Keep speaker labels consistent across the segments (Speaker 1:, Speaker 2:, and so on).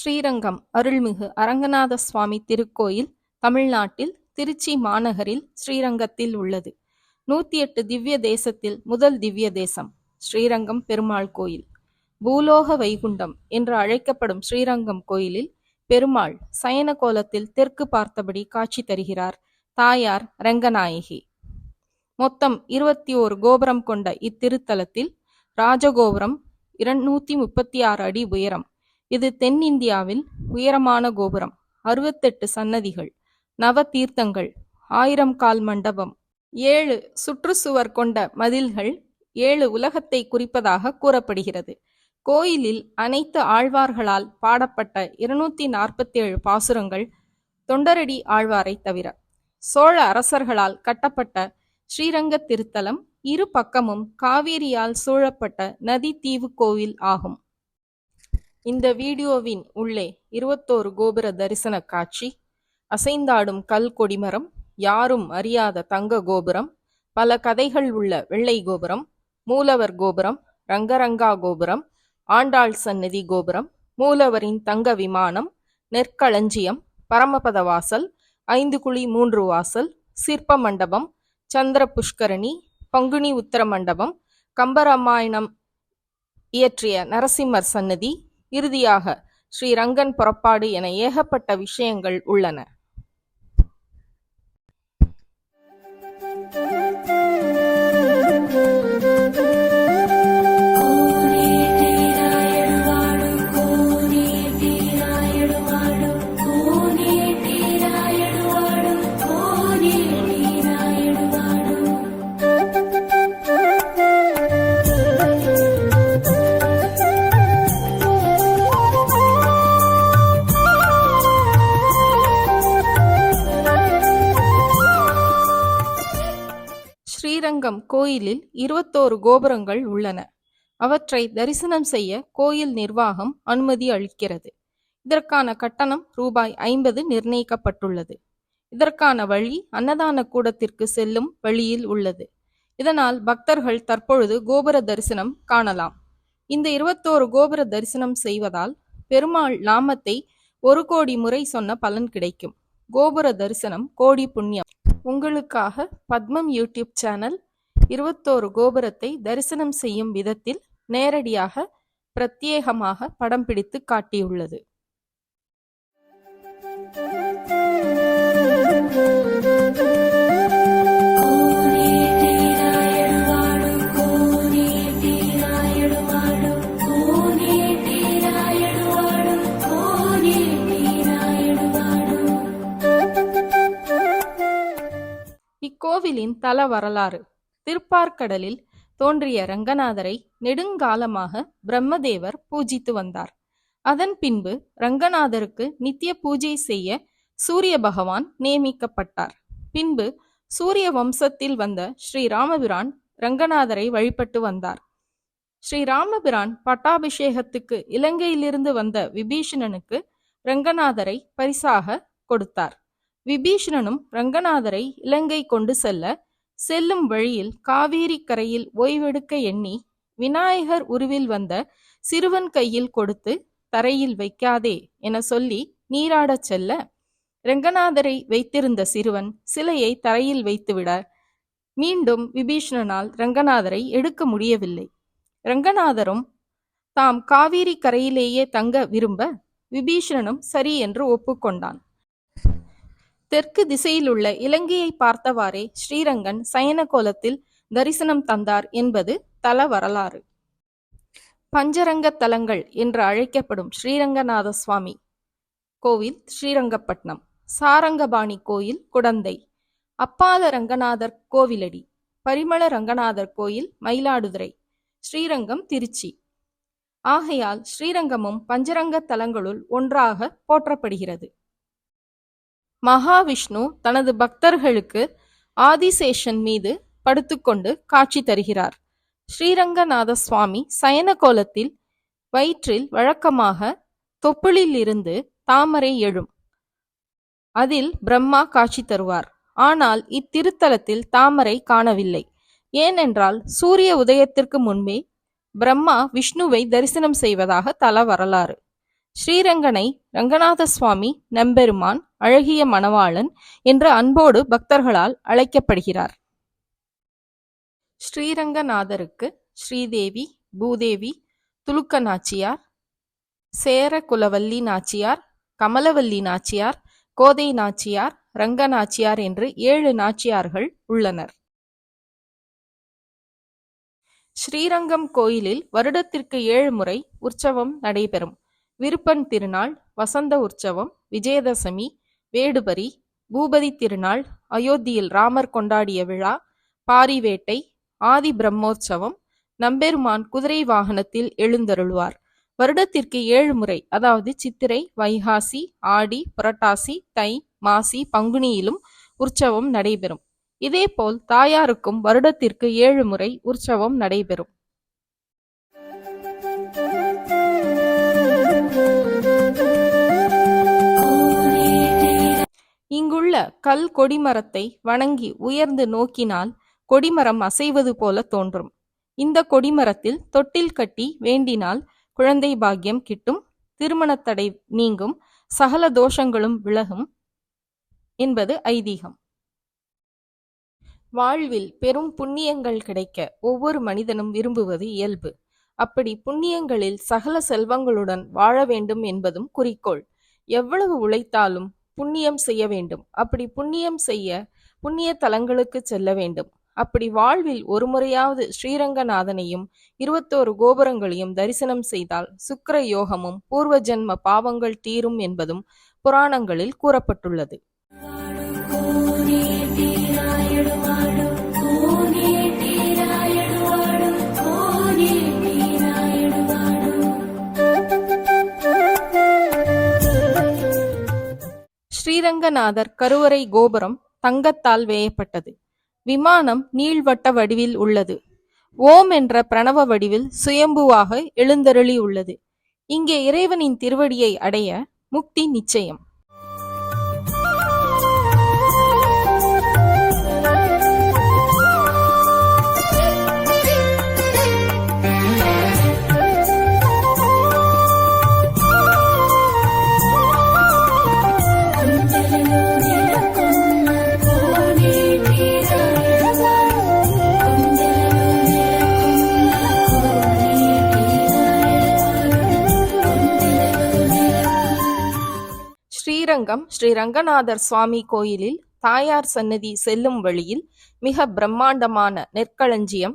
Speaker 1: ஸ்ரீரங்கம் அருள்மிகு அரங்கநாத சுவாமி திருக்கோயில் தமிழ்நாட்டில் திருச்சி மாநகரில் ஸ்ரீரங்கத்தில் உள்ளது. 108 திவ்ய தேசத்தில் முதல் திவ்ய தேசம் ஸ்ரீரங்கம் பெருமாள் கோயில். பூலோக வைகுண்டம் என்று அழைக்கப்படும் ஸ்ரீரங்கம் கோயிலில் பெருமாள் சயன கோலத்தில் தெற்கு பார்த்தபடி காட்சி தருகிறார். தாயார் ரங்கநாயகி. மொத்தம் 21 கோபுரம் கொண்ட இத்திருத்தலத்தில் ராஜகோபுரம் 236 அடி உயரம். இது தென்னிந்தியாவில் உயரமான கோபுரம். 68 சன்னதிகள், நவ தீர்த்தங்கள், 1000 கால் மண்டபம், 7 சுற்றுச்சுவர் கொண்ட மதில்கள் 7 உலகத்தை குறிப்பதாக கூறப்படுகிறது. கோயிலில் அனைத்து ஆழ்வார்களால் பாடப்பட்ட 247 பாசுரங்கள் தொண்டரடி ஆழ்வாரை தவிர. சோழ அரசர்களால் கட்டப்பட்ட ஸ்ரீரங்க திருத்தலம் இரு பக்கமும் காவேரியால் சூழப்பட்ட நதி தீவு கோவில் ஆகும். இந்த வீடியோவின் உள்ளே 21 கோபுர தரிசன காட்சி, அசைந்தாடும் கல் கொடிமரம், யாரும் அறியாத தங்க கோபுரம், பல கதைகள் உள்ள வெள்ளை கோபுரம், மூலவர் கோபுரம், ரங்கரங்கா கோபுரம், ஆண்டாள் சந்நிதி கோபுரம், மூலவரின் தங்க விமானம், நெற்களஞ்சியம், பரமபத வாசல், 5 குழி 3 வாசல், சிற்ப மண்டபம், சந்திர புஷ்கரணி, பங்குனி உத்தர மண்டபம், கம்பராமாயணம் இயற்றிய நரசிம்மர் சன்னதி, இறுதியாக ஸ்ரீரங்கன் புறப்பாடு என ஏகப்பட்ட விஷயங்கள் உள்ளன. ஸ்ரீரங்கம் கோயிலில் 21 கோபுரங்கள் உள்ளன. அவற்றை தரிசனம் செய்ய கோயில் நிர்வாகம் அனுமதி அளிக்கிறது. இதற்கான கட்டணம் ரூபாய் 50 நிர்ணயிக்கப்பட்டுள்ளது. இதற்கான வழி அன்னதான கூடத்திற்கு செல்லும் வழியில் உள்ளது. இதனால் பக்தர்கள் தற்பொழுது கோபுர தரிசனம் காணலாம். இந்த 21 கோபுர தரிசனம் செய்வதால் பெருமாள் நாமத்தை 1 கோடி முறை சொன்ன பலன் கிடைக்கும். கோபுர தரிசனம் கோடி புண்ணியம். உங்களுக்காக பத்மம் யூடியூப் சேனல் 21 கோபுரத்தை தரிசனம் செய்யும் விதத்தில் நேரடியாக பிரத்யேகமாக படம் பிடித்து காட்டியுள்ளது. இக்கோவிலின் தல வரலாறு. திருப்பார்கடலில் தோன்றிய ரங்கநாதரை நெடுங்காலமாக பிரம்மதேவர் பூஜித்து வந்தார். அதன் பின்பு ரங்கநாதருக்கு நித்திய பூஜை செய்ய சூரிய பகவான் நியமிக்கப்பட்டார். பின்பு சூரிய வம்சத்தில் வந்த ஸ்ரீராமபிரான் ரங்கநாதரை வழிபட்டு வந்தார். ஸ்ரீராமபிரான் பட்டாபிஷேகத்துக்கு இலங்கையிலிருந்து வந்த விபீஷணனுக்கு ரங்கநாதரை பரிசாக கொடுத்தார். விபீஷணனும் ரங்கநாதரை இலங்கை கொண்டு செல்லும் வழியில் காவேரி கரையில் ஓய்வெடுக்க எண்ணி விநாயகர் உருவில் வந்த சிறுவன் கையில் கொடுத்து தரையில் வைக்காதே என சொல்லி நீராடச் செல்ல ரங்கநாதரை வைத்திருந்த சிறுவன் சிலையை தரையில் வைத்துவிட மீண்டும் விபீஷணனால் ரங்கநாதரை எடுக்க முடியவில்லை. ரங்கநாதரும் தாம் காவேரி கரையிலேயே தங்க விரும்ப விபீஷணனும் சரி என்று ஒப்புக்கொண்டான். தெற்கு திசையில் உள்ள இலங்கையை பார்த்தவாறே ஸ்ரீரங்கன் சயன கோலத்தில் தரிசனம் தந்தார் என்பது தல வரலாறு. பஞ்சரங்க தலங்கள் என்று அழைக்கப்படும் ஸ்ரீரங்கநாத சுவாமி கோவில் ஸ்ரீரங்கப்பட்டினம், சாரங்கபாணி கோயில் குடந்தை, அப்பால ரங்கநாதர் கோவிலடி, பரிமள ரங்கநாதர் கோயில் மயிலாடுதுறை, ஸ்ரீரங்கம் திருச்சி. ஆகையால் ஸ்ரீரங்கமும் பஞ்சரங்க தலங்களுள் ஒன்றாக போற்றப்படுகிறது. மகாவிஷ்ணு தனது பக்தர்களுக்கு ஆதிசேஷன் மீது படுத்துக்கொண்டு காட்சி தருகிறார். ஸ்ரீரங்கநாத சுவாமி சயன கோலத்தில் வயிற்றில் வழக்கமாக தொப்புளில் இருந்து தாமரை எழும். அதில் பிரம்மா காட்சி தருவார். ஆனால் இத்திருத்தலத்தில் தாமரை காணவில்லை. ஏனென்றால் சூரிய உதயத்திற்கு முன்பே பிரம்மா விஷ்ணுவை தரிசனம் செய்வதாக தல வரலாறு. ஸ்ரீரங்கனை ரங்கநாத சுவாமி நம்பெருமான் அழகிய மணவாளன் என்று அன்போடு பக்தர்களால் அழைக்கப்படுகிறார். ஸ்ரீரங்கநாதருக்கு ஸ்ரீதேவி, பூதேவி, துலுக்க நாச்சியார், சேர குலவல்லி நாச்சியார், கமலவல்லி நாச்சியார், கோதை நாச்சியார், ரங்க நாச்சியார் என்று 7 நாச்சியார்கள் உள்ளனர். ஸ்ரீரங்கம் கோயிலில் வருடத்திற்கு 7 முறை உற்சவம் நடைபெறும். விருப்பன் திருநாள், வசந்த உற்சவம், விஜயதசமி, வேடுபரி, பூபதி திருநாள், அயோத்தியில் ராமர் கொண்டாடிய விழா, பாரிவேட்டை, ஆதி பிரம்மோற்சவம், நம்பெருமான் குதிரை வாகனத்தில் எழுந்தருளுவார். வருடத்திற்கு 7 முறை, அதாவது சித்திரை, வைகாசி, ஆடி, புரட்டாசி, தை, மாசி, பங்குனியிலும் உற்சவம் நடைபெறும். இதேபோல் தாயாருக்கும் வருடத்திற்கு 7 முறை உற்சவம் நடைபெறும். இங்குள்ள கல் கொடிமரத்தை வணங்கி உயர்ந்து நோக்கினால் கொடிமரம் அசைவது போல தோன்றும். இந்த கொடிமரத்தில் தொட்டில் கட்டி வேண்டினால் குழந்தை பாக்கியம் கிட்டும், திருமணத்தடை நீங்கும், சகல தோஷங்களும் விலகும் என்பது ஐதீகம். வாழ்வில் பெரும் புண்ணியங்கள் கிடைக்க ஒவ்வொரு மனிதனும் விரும்புவது இயல்பு. அப்படி புண்ணியங்களில் சகல செல்வங்களுடன் வாழ வேண்டும் என்பதும் குறிக்கோள். எவ்வளவு உழைத்தாலும் புண்ணியம் செய்ய வேண்டும். அப்படி புண்ணியம் செய்ய புண்ணிய தலங்களுக்கு செல்ல வேண்டும். அப்படி வாழ்வில் ஒரு முறையாவது ஸ்ரீரங்கநாதனையும் 21 கோபுரங்களையும் தரிசனம் செய்தால் சுக்கிர யோகமும் பூர்வ ஜென்ம பாவங்கள் தீரும் என்பதும் புராணங்களில் கூறப்பட்டுள்ளது. ஸ்ரீரங்கநாதர் கருவறை கோபுரம் தங்கத்தால் வேயப்பட்டது. விமானம் நீள்வட்ட வடிவில் உள்ளது. ஓம் என்ற பிரணவ வடிவில் சுயம்புவாக எழுந்தருளி உள்ளது. இங்கே இறைவனின் திருவடியை அடைய முக்தி நிச்சயம். ஸ்ரீரங்கம் ஸ்ரீ ரங்கநாதர் சுவாமி கோயிலில் தாயார் சன்னதி செல்லும் வழியில் மிக பிரம்மாண்டமான நெற்களஞ்சியம்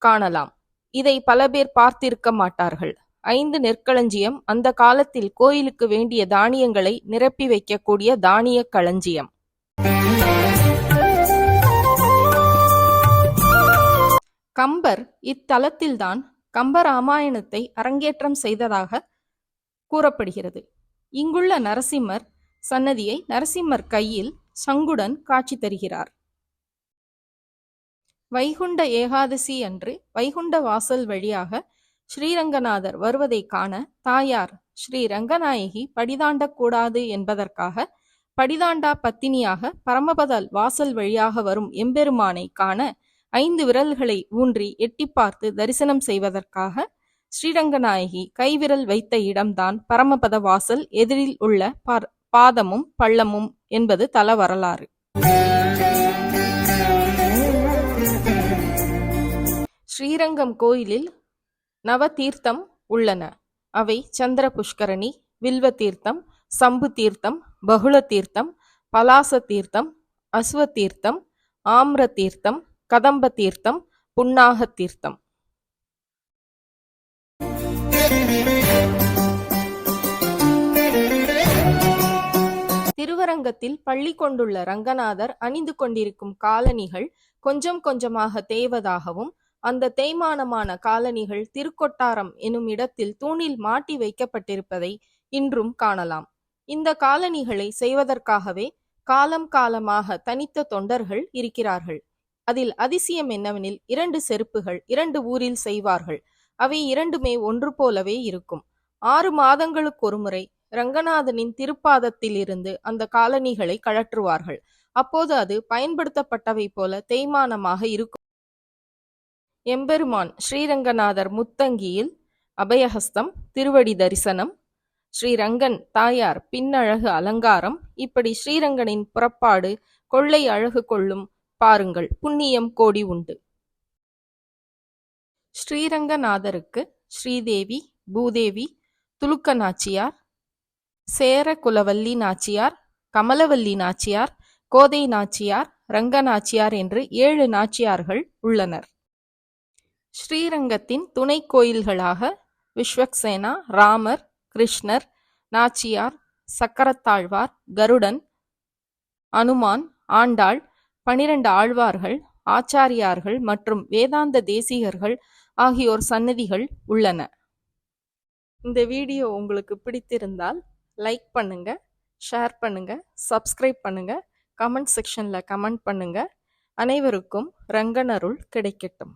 Speaker 1: காணலாம். இதை பல பேர் பார்த்திருக்க மாட்டார்கள். 5 நெற்களஞ்சியம் அந்த காலத்தில் கோயிலுக்கு வேண்டிய தானியங்களை நிரப்பி வைக்கக்கூடிய தானிய களஞ்சியம். கம்பர் இத்தலத்தில்தான் கம்பராமாயணத்தை அரங்கேற்றம் செய்ததாக கூறப்படுகிறது. இங்குள்ள நரசிம்மர் சன்னதியை நரசிம்மர் கையில் சங்குடன் காட்சி தருகிறார். வைகுண்ட ஏகாதசி அன்று வைகுண்ட வாசல் வழியாக ஸ்ரீரங்கநாதர் வருவதை காண தாயார் ஸ்ரீ ரங்கநாயகி படிதாண்டக்கூடாது என்பதற்காக படிதாண்டா பத்தினியாக பரமபதல் வாசல் வழியாக வரும் எம்பெருமானை காண 5 விரல்களை ஊன்றி எட்டி பார்த்து தரிசனம் செய்வதற்காக ஸ்ரீரங்கநாயகி கைவிரல் வைத்த இடம்தான் பரமபத வாசல் எதிரில் உள்ள பாதமும் பள்ளமும் என்பது தல வரலாறு. ஸ்ரீரங்கம் கோயிலில் நவ தீர்த்தம் உள்ளன. அவை சந்திர புஷ்கரணி, வில்வ தீர்த்தம், சம்பு தீர்த்தம், பகுள தீர்த்தம், பலாச தீர்த்தம், அஸ்வ தீர்த்தம், ஆம்ர தீர்த்தம், கதம்ப தீர்த்தம், புன்னாக தீர்த்தம். திருவரங்கத்தில் பள்ளி கொண்டுள்ள ரங்கநாதர் அணிந்து கொண்டிருக்கும் காலணிகள் கொஞ்சம் கொஞ்சமாக தேய்வதாகவும் அந்த தேய்மானமான காலணிகள் திருக்கொட்டாரம் எனும் இடத்தில் தூணில் மாட்டி வைக்கப்பட்டிருப்பதை இன்றும் காணலாம். இந்த காலணிகளை செய்வதற்காகவே காலம் காலமாக தனித்த தொண்டர்கள் இருக்கிறார்கள். அதில் அதிசயம் என்னவெனில் 2 செருப்புகள் 2 ஊரில் செய்வார்கள். அவை இரண்டுமே ஒன்று போலவே இருக்கும். 6 மாதங்களுக்கு ஒருமுறை ரங்கநாதனின் திருப்பாதத்தில் இருந்து அந்த காலணிகளை கழற்றுவார்கள். அப்போது அது பயன்படுத்தப்பட்டவை போல தேய்மானமாக இருக்கும். எம்பெருமான் ஸ்ரீரங்கநாதர் முத்தங்கியில் அபயஹஸ்தம், திருவடி தரிசனம், ஸ்ரீரங்கன் தாயார் பின்னழகு அலங்காரம். இப்படி ஸ்ரீரங்கனின் புறப்பாடு கொள்ளை அழகு கொள்ளும் பாருங்கள், புண்ணியம் கோடி உண்டு. ஸ்ரீரங்கநாதருக்கு ஸ்ரீதேவி, பூதேவி, துலுக்க நாச்சியார், சேர குலவல்லி நாச்சியார், கமலவல்லி நாச்சியார், கோதை நாச்சியார், ரங்க நாச்சியார் என்று 7 நாச்சியார்கள் உள்ளனர். ஸ்ரீரங்கத்தின் துணை கோயில்களாக விஸ்வக்சேனா, ராமர், கிருஷ்ணர், நாச்சியார், சக்கரத்தாழ்வார், கருடன், அனுமான், ஆண்டாள், 12 ஆழ்வார்கள், ஆச்சாரியார்கள் மற்றும் வேதாந்த தேசிகர்கள் ஆகியோர் சன்னதிகள் உள்ளன. இந்த வீடியோ உங்களுக்கு பிடித்திருந்தால் லைக் பண்ணுங்க, ஷேர் பண்ணுங்க, சப்ஸ்கிரைப் பண்ணுங்க, கமெண்ட் செக்ஷன்ல கமெண்ட் பண்ணுங்க. அனைவருக்கும் ரங்கனருள் கிடைக்கட்டும்.